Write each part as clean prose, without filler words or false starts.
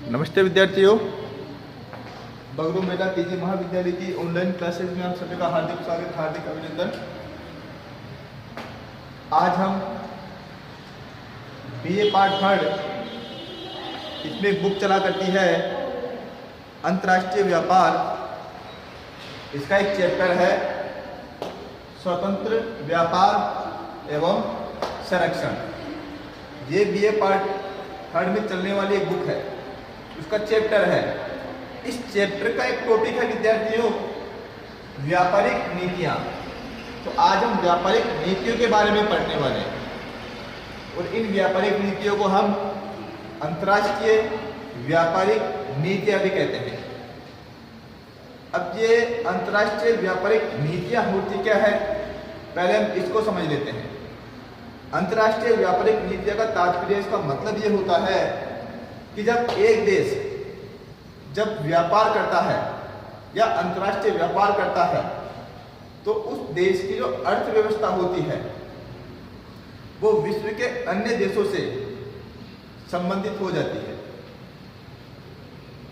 नमस्ते विद्यार्थियों, बगरू मेला पीजी महाविद्यालय की ऑनलाइन क्लासेस में आप सभी का हार्दिक स्वागत, हार्दिक अभिनंदन। आज हम बीए पार्ट थर्ड, इसमें बुक चला करती है अंतर्राष्ट्रीय व्यापार। इसका एक चैप्टर है स्वतंत्र व्यापार एवं संरक्षण। ये बीए पार्ट थर्ड में चलने वाली एक बुक है, उसका चैप्टर है। इस चैप्टर का एक टॉपिक है विद्यार्थियों, व्यापारिक नीतियां। तो आज हम व्यापारिक नीतियों के बारे में पढ़ने वाले हैं और इन व्यापारिक नीतियों को हम अंतर्राष्ट्रीय व्यापारिक नीतियां भी कहते हैं। अब ये अंतर्राष्ट्रीय व्यापारिक नीतियां होती क्या है, पहले हम इसको समझ लेते हैं। अंतर्राष्ट्रीय व्यापारिक नीतियां का तात्पर्य, इसका मतलब ये होता है कि जब एक देश जब व्यापार करता है या अंतर्राष्ट्रीय व्यापार करता है तो उस देश की जो अर्थव्यवस्था होती है वो विश्व के अन्य देशों से संबंधित हो जाती है।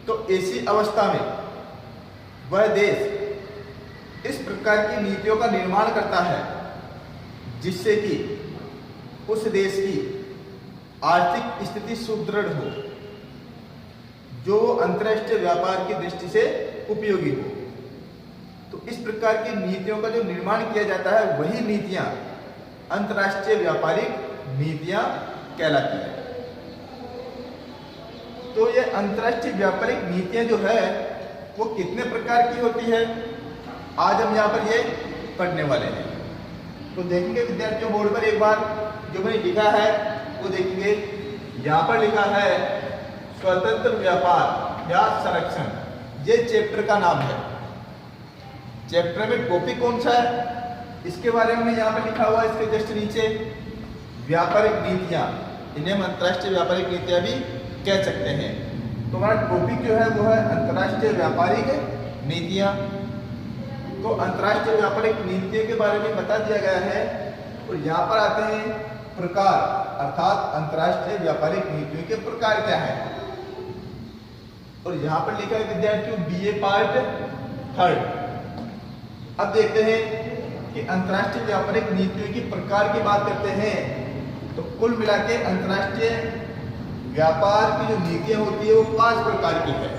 तो ऐसी अवस्था में वह देश इस प्रकार की नीतियों का निर्माण करता है जिससे कि उस देश की आर्थिक स्थिति सुदृढ़ हो, जो अंतर्राष्ट्रीय व्यापार की दृष्टि से उपयोगी हो। तो इस प्रकार की नीतियों का जो निर्माण किया जाता है वही नीतियां अंतर्राष्ट्रीय व्यापारिक नीतियां कहलाती है। तो ये अंतर्राष्ट्रीय व्यापारिक नीतियां जो है वो कितने प्रकार की होती है, आज हम यहाँ पर ये पढ़ने वाले हैं। तो देखेंगे विद्यार्थियों, बोर्ड पर एक बार जो मैंने लिखा है वो देखेंगे। यहाँ पर लिखा है स्वतंत्र व्यापार या संरक्षण, ये चैप्टर का नाम है। चैप्टर में टॉपिक कौन सा है इसके बारे में यहाँ पर लिखा हुआ है, इसके जस्ट नीचे व्यापारिक नीतियां। इन्हें हम अंतर्राष्ट्रीय व्यापारिक नीतियां भी कह सकते हैं। तो हमारा टॉपिक जो है वो है अंतर्राष्ट्रीय व्यापारिक नीतियां। तो अंतर्राष्ट्रीय व्यापारिक नीतियों के बारे में बता दिया गया है और यहाँ पर आते हैं प्रकार, अर्थात अंतर्राष्ट्रीय व्यापारिक नीतियों के प्रकार क्या है। और यहाँ पर लिखा है विद्यार्थियों बीए पार्ट थर्ड। अब देखते हैं कि अंतर्राष्ट्रीय व्यापारिक नीतियों की प्रकार की बात करते हैं तो कुल मिला के अंतर्राष्ट्रीय व्यापार की जो नीतियां होती है वो 5 प्रकार की है।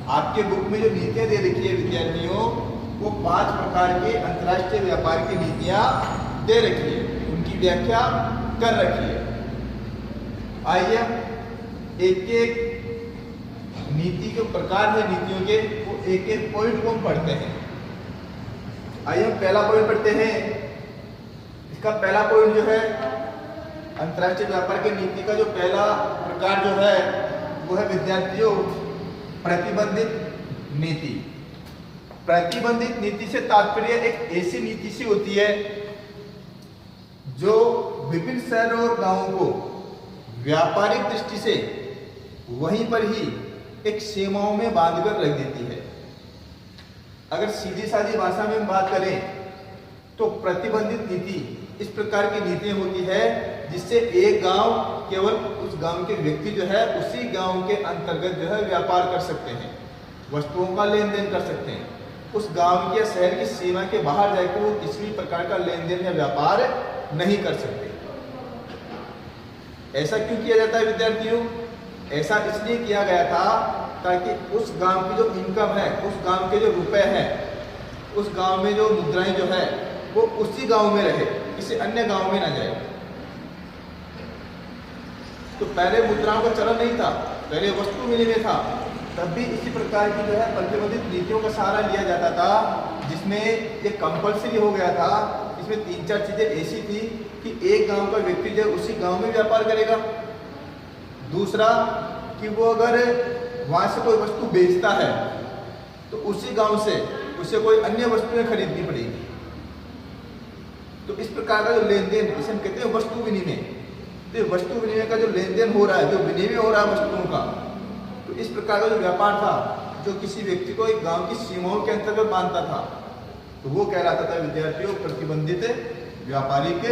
आपके बुक में जो नीतियां दे रखी है विद्यार्थियों, वो 5 प्रकार की अंतर्राष्ट्रीय व्यापार की नीतियां दे रखी है, उनकी व्याख्या कर रखी है। आइए एक एक नीति के प्रकार है नीतियों के, वो एक एक पॉइंट को हम पढ़ते हैं। आइए हम पहला पॉइंट पढ़ते हैं। इसका पहला पॉइंट जो है अंतर्राष्ट्रीय व्यापार की नीति का जो पहला प्रकार जो है वो है विद्यार्थियों प्रतिबंधित नीति। प्रतिबंधित नीति से तात्पर्य एक ऐसी नीति से होती है जो विभिन्न शहरों और गांवों को व्यापारिक दृष्टि से वहीं पर ही एक सीमाओं में बांधकर रख देती है। अगर सीधी सादी भाषा में हम बात करें तो प्रतिबंधित नीति इस प्रकार की नीतियां होती है जिससे एक गांव केवल उस गांव के व्यक्ति जो है उसी गांव के अंतर्गत जो है व्यापार कर सकते हैं, वस्तुओं का लेन देन कर सकते हैं। उस गांव या शहर की सीमा के बाहर जाकर वो किसी भी प्रकार का लेन देन या व्यापार नहीं कर सकते। ऐसा क्यों किया जाता है विद्यार्थियों? ऐसा इसलिए किया गया था ताकि उस गांव की जो इनकम है, उस गांव के जो रुपए हैं, उस गांव में जो मुद्राएं जो है वो उसी गांव में रहे, किसी अन्य गांव में ना जाए। तो पहले मुद्राओं का चलन नहीं था, पहले वस्तु विनिमय था। तब भी इसी प्रकार की जो है प्रतिबंधित नीतियों का सहारा लिया जाता था, जिसमें ये कंपल्सरी हो गया था। इसमें 3-4 चीजें ऐसी थी कि एक गांव का व्यक्ति जो उसी गांव में व्यापार करेगा। दूसरा कि वो अगर वहां से कोई वस्तु बेचता है तो उसी गांव से उसे कोई अन्य वस्तुएं खरीदनी पड़ेगी। तो इस प्रकार का जो लेन देन, इसे हम कहते हैं वस्तु विनिमय। तो वस्तु विनिमय का जो लेन देन हो रहा है, जो विनिमय हो रहा है वस्तुओं का, तो इस प्रकार का जो व्यापार था जो किसी व्यक्ति को एक गांव की सीमाओं के अंतर्गत बांधता था, तो वो कहलाता था विद्यार्थियों प्रतिबंधित व्यापारिक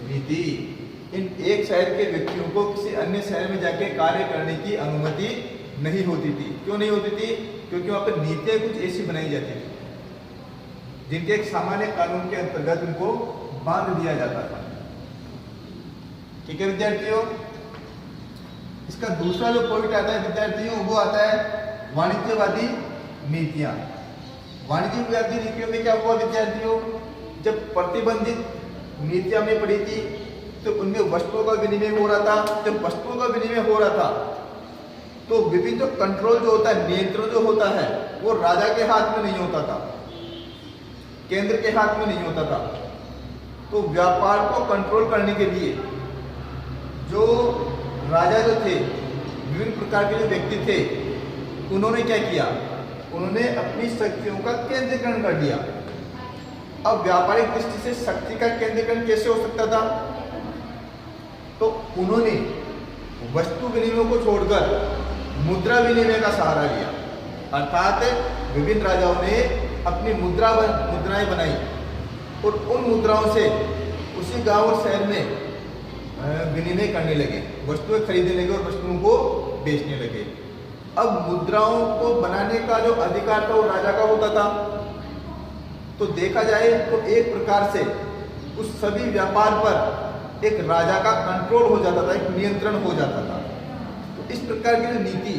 नीति। इन एक शहर के व्यक्तियों को किसी अन्य शहर में जाके कार्य करने की अनुमति नहीं होती थी। क्यों नहीं होती थी? क्योंकि वहाँ पर नीतियाँ कुछ ऐसी बनाई जाती थी जिनके एक सामान्य कानून के अंतर्गत उनको बांध दिया जाता था। ठीक है विद्यार्थियों, इसका दूसरा जो पॉइंट आता है विद्यार्थियों, वो आता है वाणिज्यवादी नीतियां। वाणिज्यवादी नीतियों में क्या हुआ विद्यार्थियों, जब प्रतिबंधित नीतियां हमने पढ़ी थी तो उनमें वस्तुओं का विनिमय हो रहा था। जब वस्तुओं का विनिमय हो रहा था तो विभिन्न जो कंट्रोल जो होता है, नियंत्रण जो होता है, वो राजा के हाथ में नहीं होता था, केंद्र के हाथ में नहीं होता था। तो व्यापार को कंट्रोल करने के लिए जो राजा जो थे, विभिन्न प्रकार के जो व्यक्ति थे, उन्होंने क्या किया, उन्होंने अपनी शक्तियों का केंद्रीकरण कर दिया। अब व्यापारिक दृष्टि से शक्ति का केंद्रीकरण कैसे हो सकता था? तो उन्होंने वस्तु विनिमय को छोड़कर मुद्रा विनिमय का सहारा लिया। अर्थात विभिन्न राजाओं ने अपनी मुद्राएं बनाई और उन मुद्राओं से उसी गांव और शहर में विनिमय करने लगे, वस्तुएं खरीदने लगे और वस्तुओं को बेचने लगे। अब मुद्राओं को बनाने का जो अधिकार था वो राजा का होता था। तो देखा जाए तो एक प्रकार से उस सभी व्यापार पर एक राजा का कंट्रोल हो जाता था, एक नियंत्रण हो जाता था। तो इस प्रकार की जो नीति,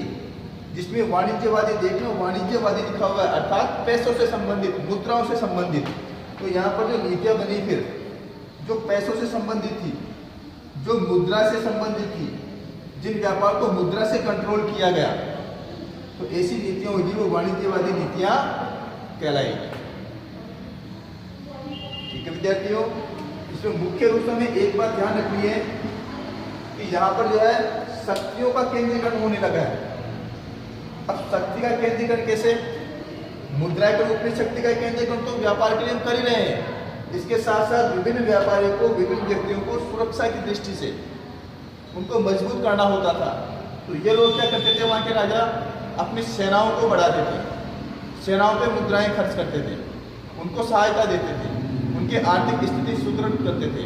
जिसमें वाणिज्यवादी, देखना वाणिज्यवादी लिखा हुआ है, अर्थात पैसों से संबंधित, मुद्राओं से संबंधित। तो यहाँ पर जो नीतियाँ बनी फिर जो पैसों से संबंधित थी, जो मुद्रा से संबंधित थी, जिन व्यापार को मुद्रा से कंट्रोल किया गया, तो ऐसी नीतियाँ होगी वो वाणिज्यवादी नीतियाँ कहलाएगी। ठीक है विद्यार्थियों, इसमें मुख्य रूप से हमें एक बात ध्यान रखनी है कि यहाँ पर जो है शक्तियों का केंद्रीकरण होने लगा है। अब शक्ति का केंद्रीकरण कैसे? मुद्रा के रूप में शक्ति का केंद्रीकरण तो व्यापार के लिए हम कर ही रहे हैं। इसके साथ साथ विभिन्न व्यापारियों को, विभिन्न व्यक्तियों को सुरक्षा की दृष्टि से उनको मजबूत करना होता था। तो ये लोग क्या करते थे, वहाँ के राजा अपनी सेनाओं को बढ़ाते थे, सेनाओं पे मुद्राएं खर्च करते थे, उनको सहायता देते थे, उनकी आर्थिक स्थिति सुदृढ़ करते थे,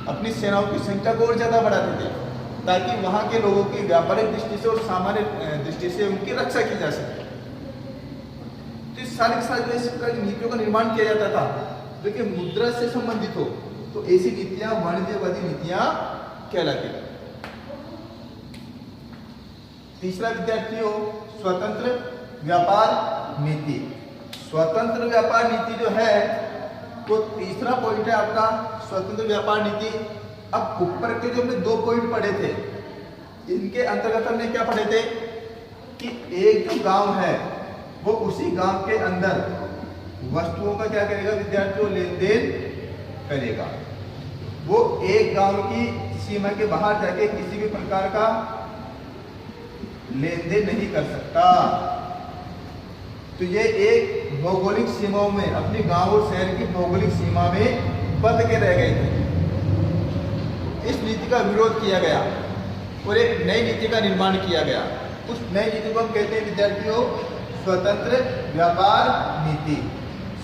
अपनी सेनाओं की संख्या को और ज़्यादा बढ़ाते थे ताकि वहाँ के लोगों की व्यापारिक दृष्टि से और सामान्य दृष्टि से उनकी रक्षा की जा सके। तो इस सारे के साथ जो इस प्रकार की नीतियों का निर्माण किया जाता था जो कि मुद्रा से संबंधित हो, तो ऐसी नीतियाँ वाणिज्यवादी नीतियाँ कहलाती हैं। तीसरा विद्यार्थियों, स्वतंत्र व्यापार नीति। स्वतंत्र व्यापार नीति जो है तो तीसरा पॉइंट है आपका स्वतंत्र व्यापार नीति। अब ऊपर के जो हमने 2 पॉइंट पढ़े थे, इनके अंतर्गत हमने क्या पढ़े थे कि एक जो गांव है वो उसी गांव के अंदर वस्तुओं का क्या करेगा विद्यार्थियों, लेन देन करेगा। वो एक गांव की सीमा के बाहर जाके किसी भी प्रकार का लेन देन नहीं कर सकता। तो ये एक भौगोलिक सीमाओं में, अपनी गांव और शहर की भौगोलिक सीमा में बंध के रह गए थे। इस नीति का विरोध किया गया और एक नई नीति का निर्माण किया गया। उस नई नीति को हम कहते हैं विद्यार्थियों स्वतंत्र व्यापार नीति।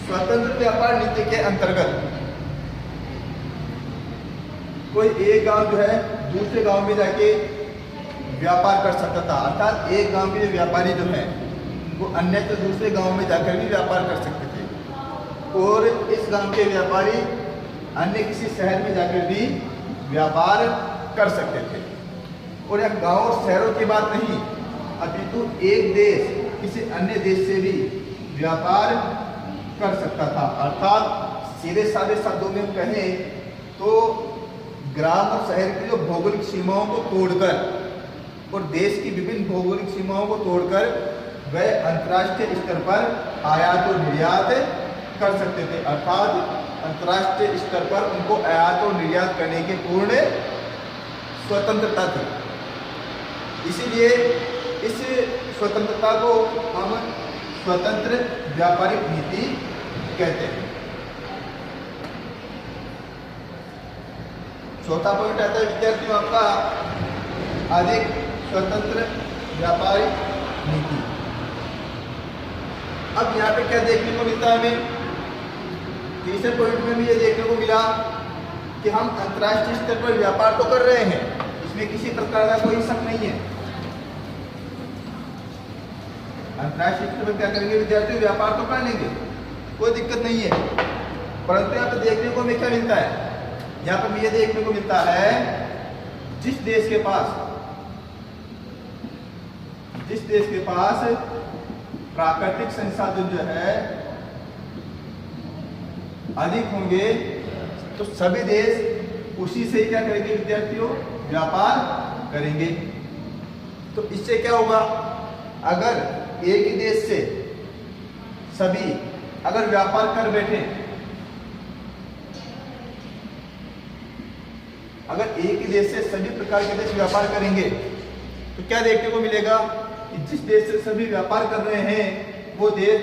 स्वतंत्र व्यापार नीति के अंतर्गत कोई एक गांव जो है दूसरे गांव में जाके व्यापार कर सकता था। अर्थात एक गांव के व्यापारी जो है वो अन्य तो दूसरे गांव में जाकर भी व्यापार कर सकते थे और इस गांव के व्यापारी अन्य किसी शहर में जाकर भी व्यापार कर सकते थे। और यह गांव और शहरों की बात नहीं, अपितु एक देश किसी अन्य देश से भी व्यापार कर सकता था। अर्थात सीधे साधे शब्दों में हम कहें तो ग्राम और शहर की जो भौगोलिक सीमाओं को तोड़कर और देश की विभिन्न भौगोलिक सीमाओं को तोड़कर वह अंतर्राष्ट्रीय स्तर पर आयात और निर्यात कर सकते थे। अर्थात अंतर्राष्ट्रीय स्तर पर उनको आयात और निर्यात करने की पूर्ण स्वतंत्रता थी। इसीलिए इस स्वतंत्रता को हम स्वतंत्र व्यापारिक नीति कहते हैं। चौथा पॉइंट आता है विद्यार्थियों आपका अधिक स्वतंत्र व्यापारिक नीति। अब यहाँ पे क्या देखने को मिलता है हमें, तीसरे पॉइंट में भी ये देखने को मिला कि हम अंतर्राष्ट्रीय स्तर पर व्यापार तो कर रहे हैं, इसमें किसी प्रकार का कोई शक नहीं है, अंतर्राष्ट्रीय स्तर पर क्या करेंगे विद्यार्थी, व्यापार तो कर लेंगे, कोई दिक्कत नहीं है। परंतु यहाँ पर देखने को हमें क्या मिलता है, यहाँ पर ये देखने को मिलता है जिस देश के पास प्राकृतिक संसाधन जो है अधिक होंगे तो सभी देश उसी से क्या करेंगे विद्यार्थियों, व्यापार करेंगे। तो इससे क्या होगा, अगर एक ही देश से सभी अगर व्यापार कर बैठे, अगर एक ही देश से सभी प्रकार के देश व्यापार करेंगे तो क्या देखने को मिलेगा कि जिस देश से सभी व्यापार कर रहे हैं वो देश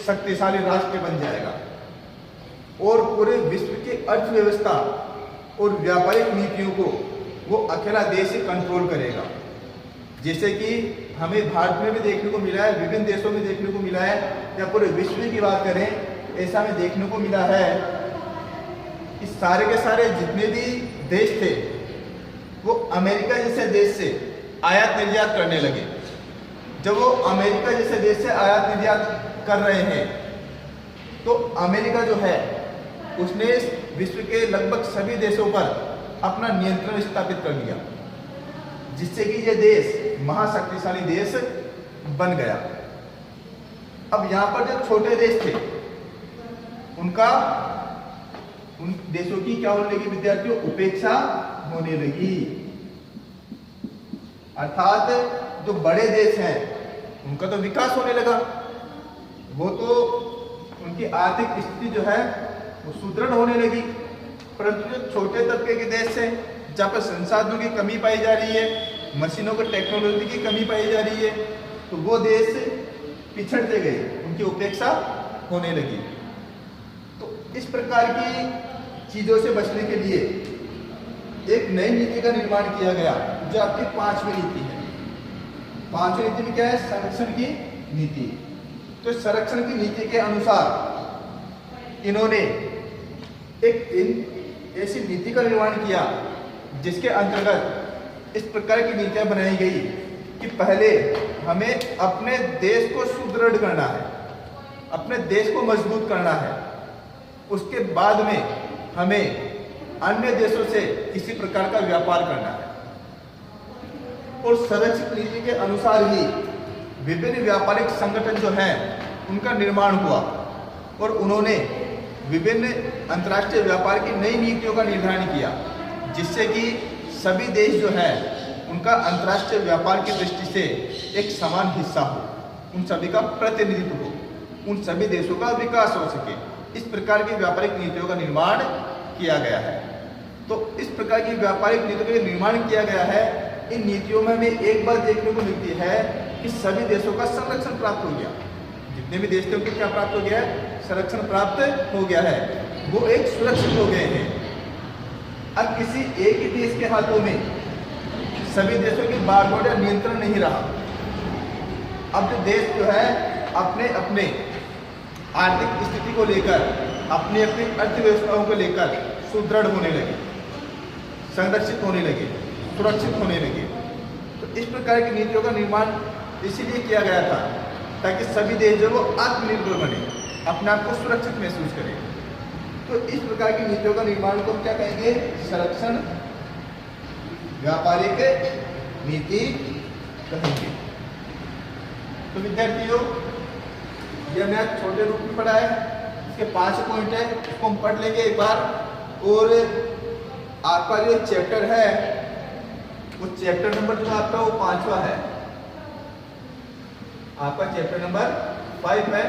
शक्तिशाली राष्ट्र बन जाएगा और पूरे विश्व की अर्थव्यवस्था और व्यापारिक नीतियों को वो अकेला देश ही कंट्रोल करेगा। जैसे कि हमें भारत में भी देखने को मिला है, विभिन्न देशों में देखने को मिला है, या पूरे विश्व की बात करें ऐसा में देखने को मिला है कि सारे के सारे जितने भी देश थे वो अमेरिका जैसे देश से आयात निर्यात करने लगे। जब वो अमेरिका जैसे देश से आयात निर्यात कर रहे हैं तो अमेरिका जो है उसने विश्व के लगभग सभी देशों पर अपना नियंत्रण स्थापित कर लिया, जिससे कि ये देश महाशक्तिशाली देश बन गया। अब यहाँ पर जो छोटे देश थे उन देशों की क्या होने लगी विद्यार्थियों, उपेक्षा होने लगी। अर्थात जो बड़े देश हैं उनका तो विकास होने लगा, वो तो उनकी आर्थिक स्थिति जो है वो सुदृढ़ होने लगी। परंतु जो छोटे तबके के देश हैं जहाँ पर संसाधनों की कमी पाई जा रही है, मशीनों की टेक्नोलॉजी की कमी पाई जा रही है, तो वो देश पिछड़ते गए, उनकी उपेक्षा होने लगी। तो इस प्रकार की चीजों से बचने के लिए एक नई नीति का निर्माण किया गया जो आपकी 5वीं नीति है। 5वीं नीति में क्या है, संरक्षण की नीति। तो संरक्षण की नीति के अनुसार इन्होंने एक ऐसी नीति का निर्माण किया जिसके अंतर्गत इस प्रकार की नीतियां बनाई गई कि पहले हमें अपने देश को सुदृढ़ करना है, अपने देश को मजबूत करना है, उसके बाद में हमें अन्य देशों से किसी प्रकार का व्यापार करना है। और संरक्षित नीति के अनुसार ही विभिन्न व्यापारिक संगठन जो हैं उनका निर्माण हुआ और उन्होंने विभिन्न अंतर्राष्ट्रीय व्यापार की नई नीतियों का निर्धारण किया, जिससे कि सभी देश जो हैं उनका अंतर्राष्ट्रीय व्यापार की दृष्टि से एक समान हिस्सा हो, उन सभी का प्रतिनिधित्व हो, उन सभी देशों का विकास हो सके। इस प्रकार की व्यापारिक नीतियों का निर्माण किया गया है। तो इस प्रकार की व्यापारिक नीतियों का निर्माण किया गया है। इन नीतियों में हमें एक बात देखने को मिलती है कि सभी देशों का संरक्षण प्राप्त हो गया, जितने भी देश थे उनको क्या प्राप्त हो गया है, संरक्षण प्राप्त हो गया है, वो एक सुरक्षित हो गए हैं। अब किसी एक ही देश के हाथों में सभी देशों की बागडोर या नियंत्रण नहीं रहा। अब जो देश जो है अपने अपने आर्थिक स्थिति को लेकर, अपनी अपनी अर्थव्यवस्थाओं को लेकर सुदृढ़ होने लगे, संरक्षित होने लगे, सुरक्षित होने लगे। तो इस प्रकार की नीतियों का निर्माण इसीलिए किया गया था ताकि सभी देश जो वो आत्मनिर्भर बने, अपने आप को सुरक्षित महसूस करें। तो इस प्रकार की नीतियों का निर्माण को क्या कहेंगे, संरक्षण व्यापारिक नीति कहेंगे। तो विद्यार्थियों ये हमने आज छोटे रूप में पढ़ा है, इसके 5 पॉइंट है, इसको हम पढ़ लेंगे एक बार। और आपका जो चैप्टर है वो चैप्टर नंबर जो आपका वो 5वां है, आपका चैप्टर नंबर 5 है।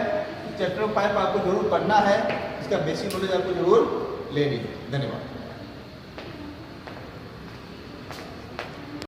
चैप्टर 5 आपको जरूर पढ़ना है, इसका बेसिक नॉलेज आपको जरूर लेनी है। धन्यवाद।